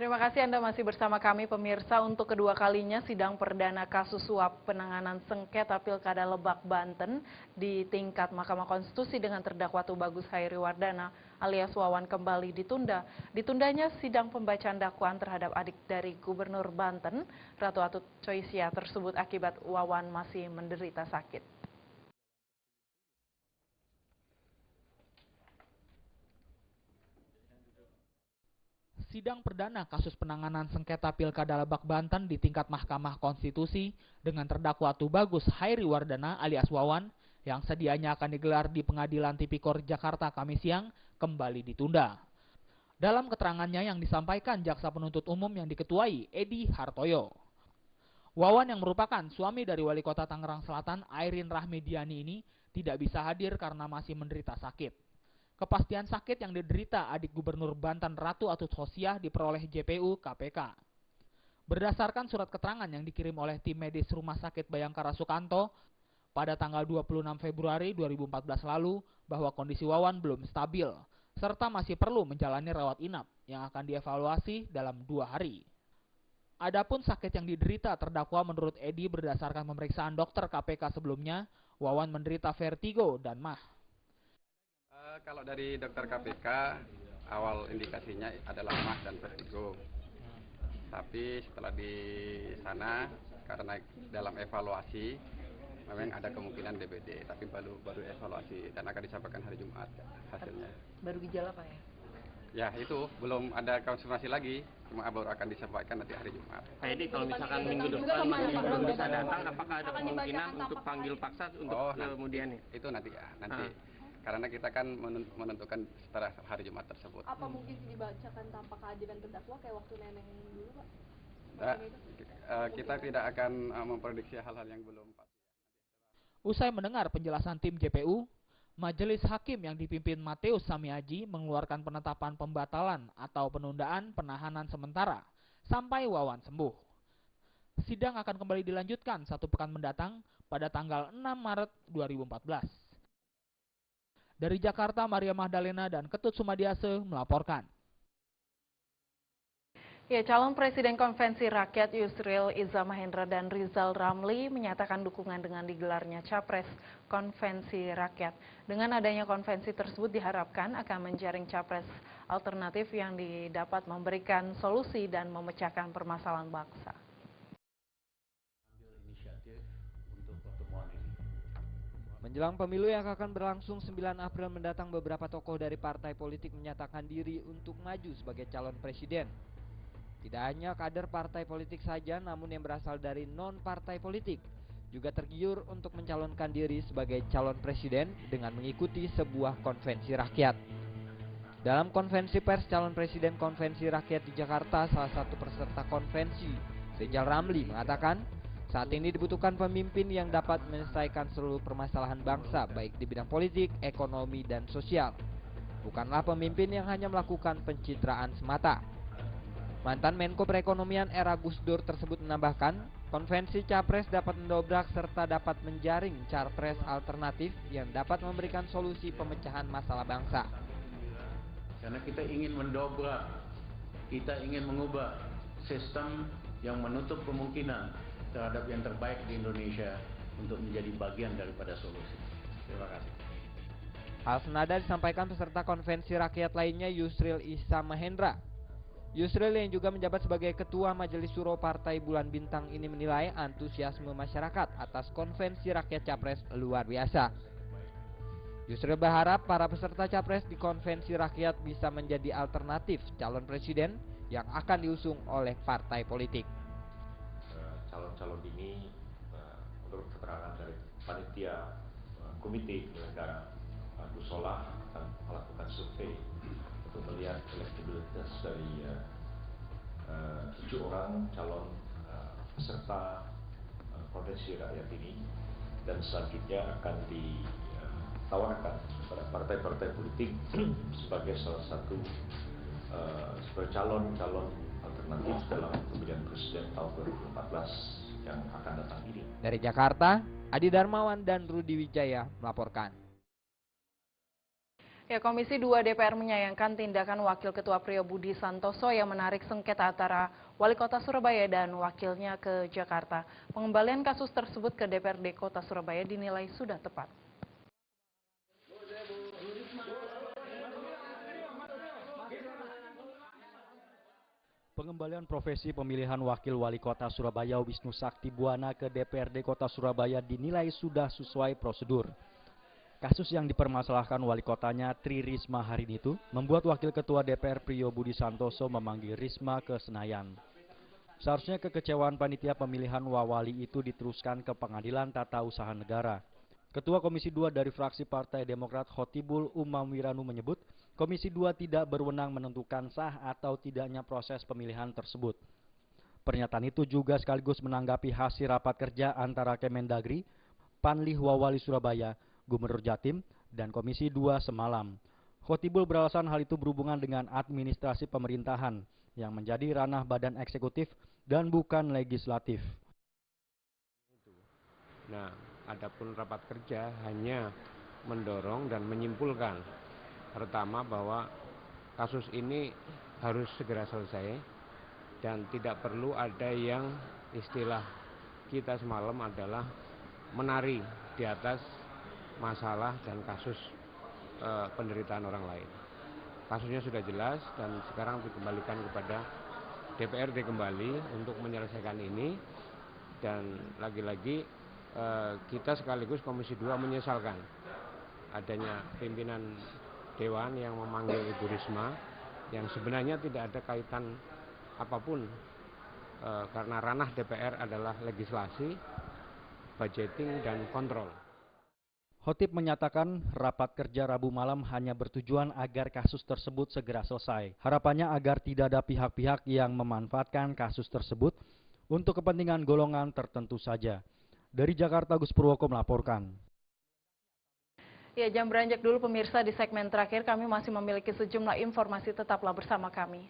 Terima kasih Anda masih bersama kami pemirsa. Untuk kedua kalinya sidang perdana kasus suap penanganan sengketa Pilkada Lebak, Banten di tingkat Mahkamah Konstitusi dengan terdakwa Tubagus Hairiwardana alias Wawan kembali ditunda. Ditundanya sidang pembacaan dakwaan terhadap adik dari Gubernur Banten, Ratu Atut Choisya tersebut akibat Wawan masih menderita sakit. Sidang perdana kasus penanganan sengketa Pilkada Lebak, Banten di tingkat Mahkamah Konstitusi dengan terdakwa Tubagus Hairiwardana alias Wawan yang sedianya akan digelar di Pengadilan Tipikor Jakarta Kamis siang kembali ditunda. Dalam keterangannya yang disampaikan jaksa penuntut umum yang diketuai Edi Hartoyo, Wawan yang merupakan suami dari Wali Kota Tangerang Selatan Airin Rahmidiani ini tidak bisa hadir karena masih menderita sakit. Kepastian sakit yang diderita adik Gubernur Banten Ratu Atut Choisya diperoleh JPU KPK. Berdasarkan surat keterangan yang dikirim oleh tim medis Rumah Sakit Bayangkara Sukanto pada tanggal 26 Februari 2014 lalu bahwa kondisi Wawan belum stabil, serta masih perlu menjalani rawat inap yang akan dievaluasi dalam 2 hari. Adapun sakit yang diderita terdakwa menurut Edi berdasarkan pemeriksaan dokter KPK sebelumnya, Wawan menderita vertigo dan mah. Kalau dari dokter KPK, awal indikasinya adalah mah dan vertigo. Tapi setelah di sana, karena dalam evaluasi, memang ada kemungkinan DBD, tapi baru evaluasi dan akan disampaikan hari Jumat hasilnya. Baru gejala Pak ya? Ya itu, belum ada konfirmasi lagi, cuma baru akan disampaikan nanti hari Jumat. Pak Edi, kalau misalkan minggu depan masih belum bisa datang, apakah ada kemungkinan untuk panggil paksa untuk kemudian nih? Itu nanti ya, nanti. Karena kita kan menentukan setelah hari Jumat tersebut. Apa mungkin dibacakan tanpa kehadiran terdakwa kayak waktu neneng dulu, Pak? Kita tidak akan memprediksi hal-hal yang belum pasti. Usai mendengar penjelasan tim JPU, Majelis Hakim yang dipimpin Mateus Samiaji mengeluarkan penetapan pembatalan atau penundaan penahanan sementara sampai Wawan sembuh. Sidang akan kembali dilanjutkan 1 pekan mendatang pada tanggal 6 Maret 2014. Dari Jakarta, Maria Magdalena dan Ketut Sumadiase melaporkan. Ya, calon Presiden Konvensi Rakyat Yusril Iza Mahendra dan Rizal Ramli menyatakan dukungan dengan digelarnya Capres Konvensi Rakyat. Dengan adanya konvensi tersebut diharapkan akan menjaring capres alternatif yang dapat memberikan solusi dan memecahkan permasalahan bangsa. Menjelang pemilu yang akan berlangsung 9 April mendatang, beberapa tokoh dari partai politik menyatakan diri untuk maju sebagai calon presiden. Tidak hanya kader partai politik saja, namun yang berasal dari non-partai politik juga tergiur untuk mencalonkan diri sebagai calon presiden dengan mengikuti sebuah konvensi rakyat. Dalam konvensi pers calon presiden konvensi rakyat di Jakarta, salah satu peserta konvensi, Rizal Ramli, mengatakan saat ini dibutuhkan pemimpin yang dapat menyelesaikan seluruh permasalahan bangsa, baik di bidang politik, ekonomi, dan sosial. Bukanlah pemimpin yang hanya melakukan pencitraan semata. Mantan Menko Perekonomian era Gus Dur tersebut menambahkan, konvensi capres dapat mendobrak serta dapat menjaring capres alternatif yang dapat memberikan solusi pemecahan masalah bangsa. Karena kita ingin mendobrak, kita ingin mengubah sistem yang menutup kemungkinan terhadap yang terbaik di Indonesia untuk menjadi bagian daripada solusi. Terima kasih. Hal senada disampaikan peserta konvensi rakyat lainnya Yusril Iza Mahendra. Yusril yang juga menjabat sebagai Ketua Majelis Suro Partai Bulan Bintang ini menilai antusiasme masyarakat atas konvensi rakyat capres luar biasa. Yusril berharap para peserta capres di konvensi rakyat bisa menjadi alternatif calon presiden yang akan diusung oleh partai politik. Calon-calon ini menurut keterangan dari panitia komite penyelenggara Gusola akan melakukan survei untuk melihat elektabilitas dari 7 orang calon peserta konvensi rakyat ini, dan selanjutnya akan ditawarkan kepada partai-partai politik sebagai salah satu sebagai calon alternatif dalam pemilihan presiden tahun 2014 yang akan datang ini. Dari Jakarta, Adi Darmawan dan Rudi Wijaya melaporkan. Ya, Komisi 2 DPR menyayangkan tindakan Wakil Ketua Priyo Budi Santoso yang menarik sengketa antara Wali Kota Surabaya dan wakilnya ke Jakarta. Pengembalian kasus tersebut ke DPRD Kota Surabaya dinilai sudah tepat. Pengembalian profesi pemilihan Wakil Wali Kota Surabaya Wisnu Sakti Buwana ke DPRD Kota Surabaya dinilai sudah sesuai prosedur. Kasus yang dipermasalahkan wali kotanya Tri Risma hari itu membuat Wakil Ketua DPR Priyo Budi Santoso memanggil Risma ke Senayan. Seharusnya kekecewaan panitia pemilihan wawali itu diteruskan ke Pengadilan Tata Usaha Negara. Ketua Komisi 2 dari fraksi Partai Demokrat Khotibul Umam Wiranu menyebut, Komisi 2 tidak berwenang menentukan sah atau tidaknya proses pemilihan tersebut. Pernyataan itu juga sekaligus menanggapi hasil rapat kerja antara Kemendagri, Panlih Wawali Surabaya, Gubernur Jatim, dan Komisi 2 semalam. Khotibul beralasan hal itu berhubungan dengan administrasi pemerintahan yang menjadi ranah badan eksekutif dan bukan legislatif. Nah, adapun rapat kerja hanya mendorong dan menyimpulkan pertama bahwa kasus ini harus segera selesai dan tidak perlu ada yang istilah kita semalam adalah menari di atas masalah dan kasus penderitaan orang lain. Kasusnya sudah jelas dan sekarang dikembalikan kepada DPRD kembali untuk menyelesaikan ini, dan lagi-lagi kita sekaligus Komisi 2 menyesalkan adanya pimpinan Dewan yang memanggil Ibu Risma yang sebenarnya tidak ada kaitan apapun karena ranah DPR adalah legislasi, budgeting, dan kontrol. Khotib menyatakan rapat kerja Rabu malam hanya bertujuan agar kasus tersebut segera selesai. Harapannya agar tidak ada pihak-pihak yang memanfaatkan kasus tersebut untuk kepentingan golongan tertentu saja. Dari Jakarta, Gus Purwoko melaporkan. Ya, jam beranjak dulu pemirsa. Di segmen terakhir kami masih memiliki sejumlah informasi, tetaplah bersama kami.